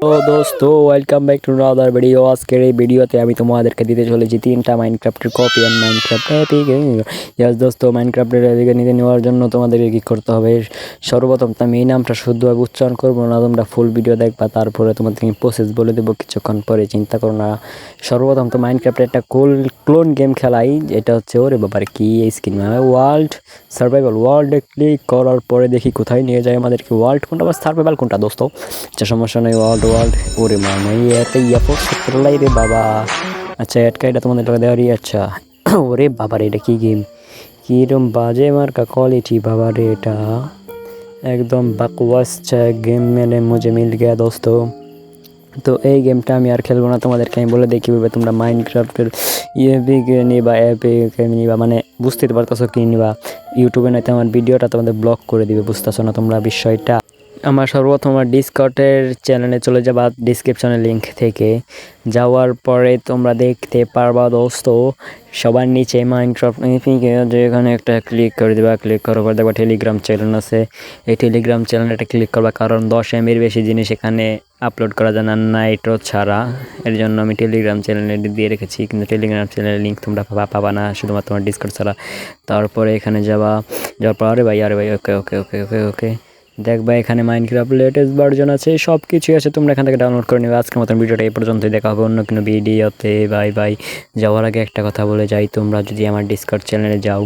তো দোস্ত welcome back to other video. আজকের এই ভিডিওতে আমি তোমাদেরকে দিতে চলেছি 3টা মাইনক্রাফটের কপি অ্যান্ড মাইনক্রাফট এপিক। ইয়াস দোস্ত, মাইনক্রাফটের এপিকে নিতে নেওয়ার জন্য তোমাদেরকে কী করতে হবে? সর্বপ্রথম আমি এই নামটা শুদ্ধভাবে উচ্চারণ করবো না, তোমরা ফুল ভিডিও দেখবা, তারপরে তোমাদেরকে আমি প্রসেস বলে দেবো কিছুক্ষণ পরে, চিন্তা করো না। সর্বপ্রথম তো মাইনক্রাফটের একটা ক্লোন গেম খেলাই, এটা হচ্ছে ওরে বাবার কি স্ক্রিন ওয়ার্ল্ড সার্ভাইভাল। ওয়ার্ল্ডে ক্লিক করার পরে দেখি কোথায় নিয়ে যায় আমাদেরকে, ওয়ার্ল্ড কোনটা বা সার্ভাইভাল কোনটা দোস্ত? আচ্ছা সমস্যা নেই, ওয়ার্ল্ড ওরে মানে এতে ইয়াফোর্স লাই রে বাবা। আচ্ছা এটকা এটা তোমাদের টাকা দেওয়ারই। আচ্ছা ওরে বাবার এটা কি গেম, কীরকম বাজে মার্কা কোয়ালিটি বাবা রে, এটা একদম বাকওয়াস গেম, মানে মুঝে মিল গয়া দোস্ত। তো এই গেমটা আমি আর খেলবো না, তোমাদেরকে আমি বলে দেখি কীভাবে তোমরা মাইনক্রাফটের এপিকে নিবা, এপিকে নিবা, মানে বুঝতে পারতেছো কি নিবা। ইউটিউবে নয়তো আমার ভিডিওটা তোমাদের ব্লক করে দিবে, বুঝতেছো না তোমরা বিষয়টা। আমার সর্বপ্রথম আমার ডিসকর্ডের চ্যানেলে চলে যাবা, ডিসক্রিপশনের লিঙ্ক থেকে যাওয়ার পরে তোমরা দেখতে পারবা দোস্ত সবার নিচে মাইনক্রাফট এপিকে, যে এখানে একটা ক্লিক করে দেবা। ক্লিক করার পর দেখবা টেলিগ্রাম চ্যানেল আছে, এই টেলিগ্রাম চ্যানেলটা ক্লিক করবা, কারণ 10 MB বেশি জিনিস এখানে আপলোড করা যায় না নাইট্রো ছাড়া। এর জন্য আমি টেলিগ্রাম চ্যানেলে দিয়ে রেখেছি, কিন্তু টেলিগ্রাম চ্যানেলের লিঙ্ক তোমরা পাবা না শুধুমাত্র তোমার ডিসকর্ড ছাড়া। তারপরে এখানে যাওয়ার পর আরে ভাই ওকে ওকে ওকে ওকে ওকে দেখবা এখানে মাইনক্রাফট লেটেস্ট ভার্জন আছে, সব কিছুই আছে, তোমরা এখান থেকে ডাউনলোড করে নেবে। আজকের মতন ভিডিওটা এই পর্যন্তই, দেখা হবে অন্য কোনো ভিডিওতে। Bye bye. যাওয়ার আগে একটা কথা বলে যাই, তোমরা যদি আমার ডিসকর্ড চ্যানেলে যাও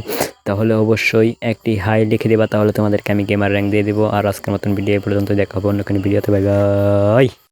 তাহলে অবশ্যই একটি হাই লিখে দেবা, তাহলে তোমাদেরকে আমি গেমার র্যাঙ্ক দিয়ে দেবো। আর আজকের মতন ভিডিও এই পর্যন্ত, দেখা হবে অন্য কোনো ভিডিওতে। Bye bye.